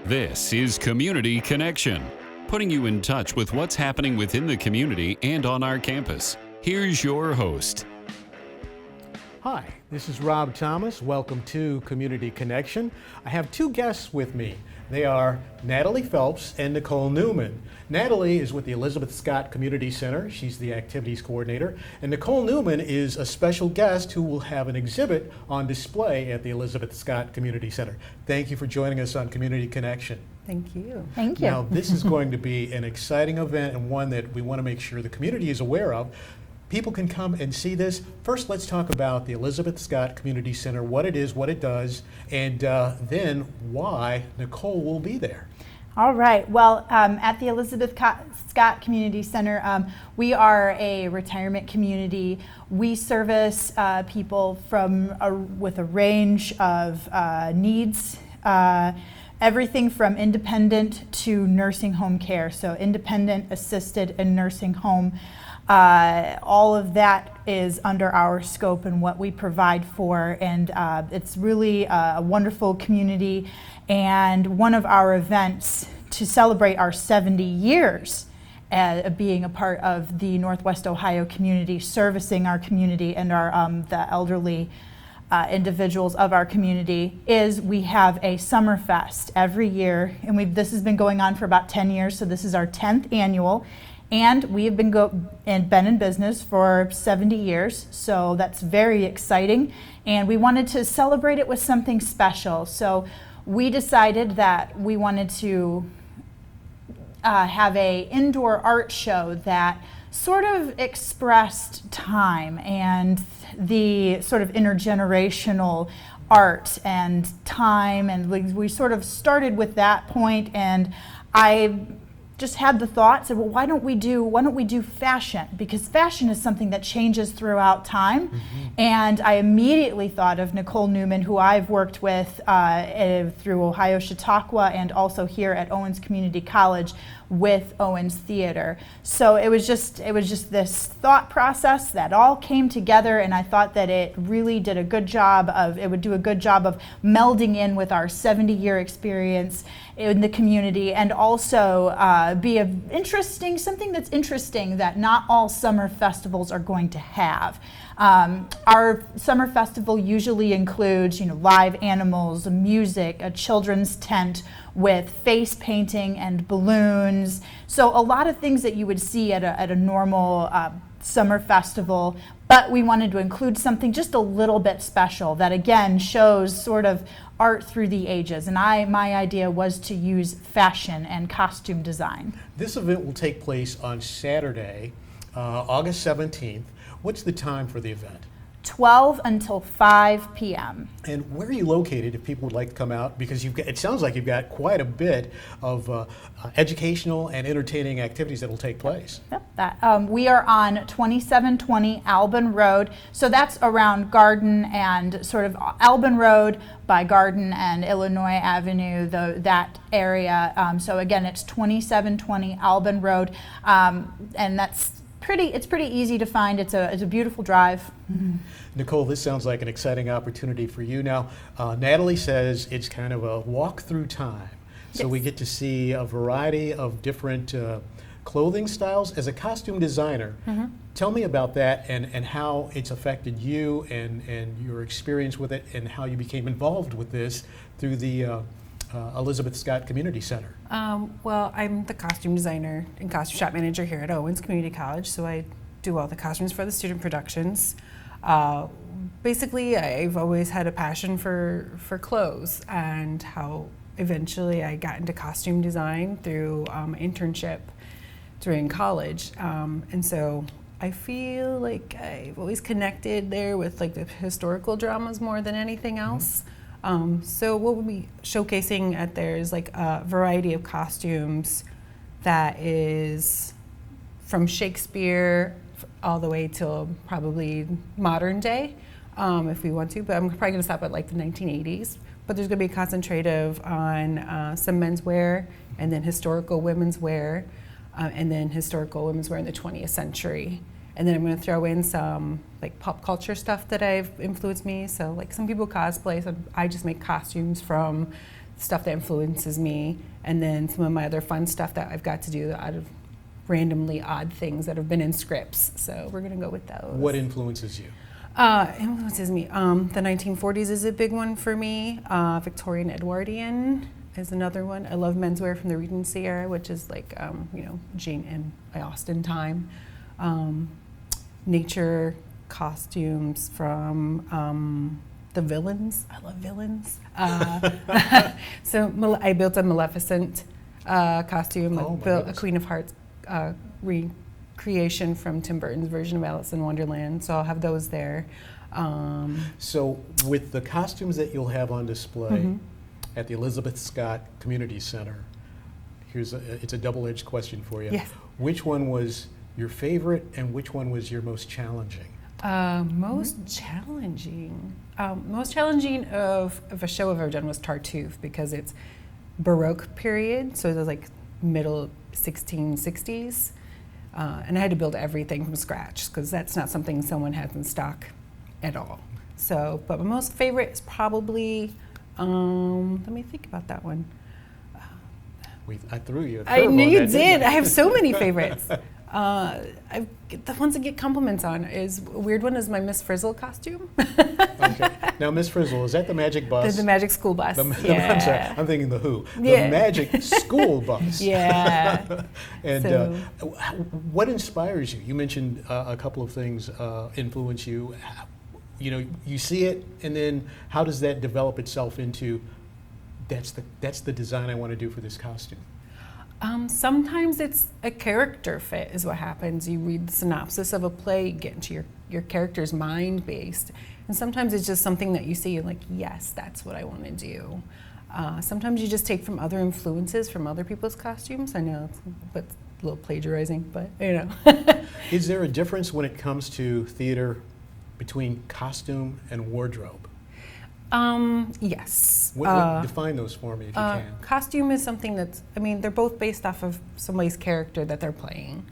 This is Community Connection, putting you in touch with what's happening within the community and on our campus. Here's your host. Hi, this is Rob Thomas. Welcome to Community Connection. I have two guests with me. They are Natalie Phelps and Nichole Newman. Natalie is with the Elizabeth Scott Community Center. She's the activities coordinator. And Nichole Newman is a special guest who will have an exhibit on display at the Elizabeth Scott Community Center. Thank you for joining us on Community Connection. Thank you. Thank you. Now, this is going to be an exciting event and one that we want to make sure the community is aware of. People can come and see this. First, let's talk about the Elizabeth Scott Community Center, what it is, what it does, and then why Nichole will be there. All right. Well, at the Elizabeth Scott Community Center, we are a retirement community. We service people with a range of needs. Everything from independent to nursing home care. So independent, assisted, and nursing home. All of that is under our scope and what we provide for, and it's really a wonderful community. And one of our events to celebrate our 70 years being a part of the Northwest Ohio community, servicing our community and our the elderly individuals of our community, is we have a summer fest every year, and this has been going on for about 10 years, so this is our 10th annual. And we have been in business for 70 years, so that's very exciting. And we wanted to celebrate it with something special. So we decided that we wanted to have an indoor art show that sort of expressed time and the sort of intergenerational art and time. And we sort of started with that point, and I just had the thought, said, well, why don't we do fashion? Because fashion is something that changes throughout time. Mm-hmm. And I immediately thought of Nichole Newman, who I've worked with through Ohio Chautauqua and also here at Owens Community College with Owens Theater. So it was just this thought process that all came together, and I thought that it really did a good job of melding in with our 70-year experience in the community, and also be something that's interesting that not all summer festivals are going to have. Our summer festival usually includes, live animals, music, a children's tent with face painting and balloons. So a lot of things that you would see at a normal summer festival, but we wanted to include something just a little bit special that again shows sort of art through the ages. And my idea was to use fashion and costume design. This event will take place on Saturday, August 17th. What's the time for the event? 12 until 5 p.m. And where are you located if people would like to come out? Because it sounds like you've got quite a bit of educational and entertaining activities that will take place. Yep, we are on 2720 Albin Road. So that's around Garden and sort of Albin Road by Garden and Illinois Avenue, that area. So again, it's 2720 Albin Road. And it's pretty easy to find. It's a beautiful drive. Mm-hmm. Nichole, this sounds like an exciting opportunity for you. Now, Natalie says it's kind of a walk through time. So yes. We get to see a variety of different clothing styles. As a costume designer, mm-hmm. Tell me about that and how it's affected you and your experience with it, and how you became involved with this through the Elizabeth Scott Community Center. Well, I'm the costume designer and costume shop manager here at Owens Community College, so I do all the costumes for the student productions. Basically, I've always had a passion for clothes, and how eventually I got into costume design through internship during college. And so I feel like I've always connected there with like the historical dramas more than anything else. Mm-hmm. So what we'll be showcasing at there is like a variety of costumes that is from Shakespeare all the way till probably modern day, if we want to, but I'm probably gonna stop at like the 1980s. But there's gonna be a concentrative on some menswear, and then historical women's wear, and then historical women's wear in the 20th century. And then I'm going to throw in some like pop culture stuff that I've influenced me. So like some people cosplay, so I just make costumes from stuff that influences me, and then some of my other fun stuff that I've got to do out of randomly odd things that have been in scripts. So we're gonna go with those. What influences you? Influences me. The 1940s is a big one for me. Victorian Edwardian is another one. I love menswear from the Regency era, which is like, Jane and Austen time. Nature costumes from the villains. I love villains. So I built a Maleficent costume. I built a Queen of Hearts recreation from Tim Burton's version of Alice in Wonderland. So I'll have those there. So with the costumes that you'll have on display at the Elizabeth Scott Community Center, it's a double-edged question for you. Yes. Which one was your favorite and which one was your most challenging? Most challenging. Most challenging of a show I've ever done was Tartuffe, because it's Baroque period, so it was like middle 1660s, and I had to build everything from scratch because that's not something someone has in stock at all. So, but my most favorite is probably, let me think about that one. I threw you a curve I knew on you that, did. didn't I have so many favorites. The ones I get compliments on is, a weird one is my Miss Frizzle costume. Okay. Now, Miss Frizzle, is that the magic bus? The magic school bus. I'm sorry, Yeah. I'm thinking the Who. Yeah. The magic school bus. Yeah. And So- what inspires you? You mentioned a couple of things influence you. You know, you see it, and then how does that develop itself into, that's the design I want to do for this costume? Sometimes it's a character fit is what happens. You read the synopsis of a play, you get into your character's mind based. And sometimes it's just something that you see, you're like, yes, that's what I want to do. Sometimes you just take from other influences from other people's costumes. I know it's a little plagiarizing, but Is there a difference when it comes to theater between costume and wardrobe? Yes. Define those for me if you can. Costume is something that's, they're both based off of somebody's character that they're playing.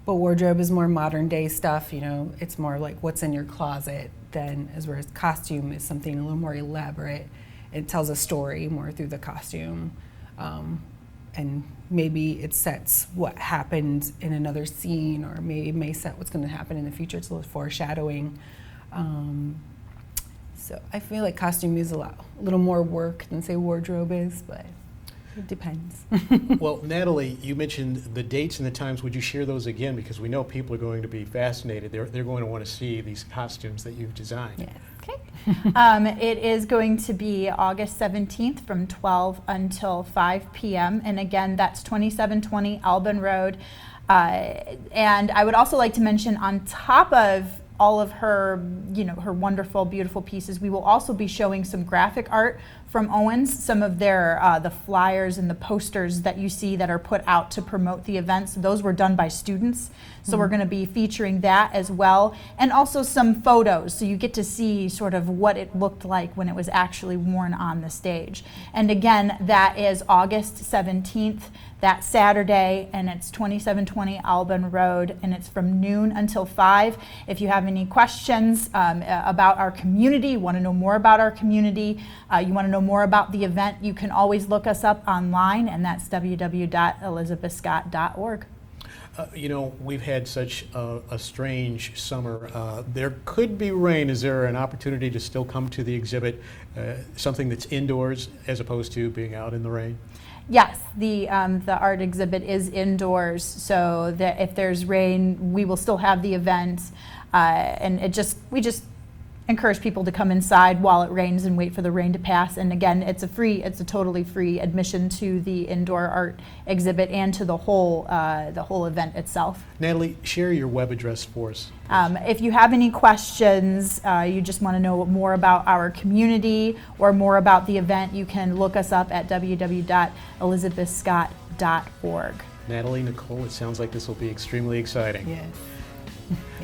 But wardrobe is more modern day stuff, it's more like what's in your closet whereas costume is something a little more elaborate. It tells a story more through the costume. And maybe it sets what happened in another scene, or maybe it may set what's going to happen in the future. It's a little foreshadowing. So I feel like costume is a little more work than, say, wardrobe is, but it depends. Well, Natalie, you mentioned the dates and the times. Would you share those again? Because we know people are going to be fascinated. They're going to want to see these costumes that you've designed. Yes. Okay. It is going to be August 17th from 12 until 5 p.m. And again, that's 2720 Alban Road. And I would also like to mention, on top of all of her, her wonderful, beautiful pieces, we will also be showing some graphic art from Owens, some of their, the flyers and the posters that you see that are put out to promote the events. Those were done by students. So we're going to be featuring that as well. And also some photos, so you get to see sort of what it looked like when it was actually worn on the stage. And again, that is August 17th, that Saturday, and it's 2720 Alban Road, and it's from noon until 5. If you have any questions about our community, you want to know more about our community, you want to know more about the event, you can always look us up online, and that's www.elizabethscott.org. We've had such a strange summer. There could be rain. Is there an opportunity to still come to the exhibit, something that's indoors as opposed to being out in the rain? Yes, the art exhibit is indoors, so that if there's rain, we will still have the event, and we just encourage people to come inside while it rains and wait for the rain to pass. And again, it's a totally free admission to the indoor art exhibit and to the whole event itself. Natalie, share your web address for us. If you have any questions, you just want to know more about our community or more about the event, you can look us up at www.elizabethscott.org. Natalie, Nichole, it sounds like this will be extremely exciting. Yes.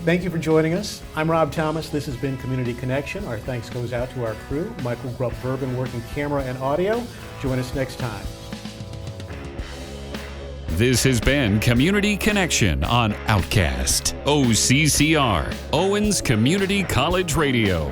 Thank you for joining us. I'm Rob Thomas. This has been Community Connection. Our thanks goes out to our crew, Michael Grubb-Verbin working camera and audio. Join us next time. This has been Community Connection on Outcast, OCCR, Owens Community College Radio.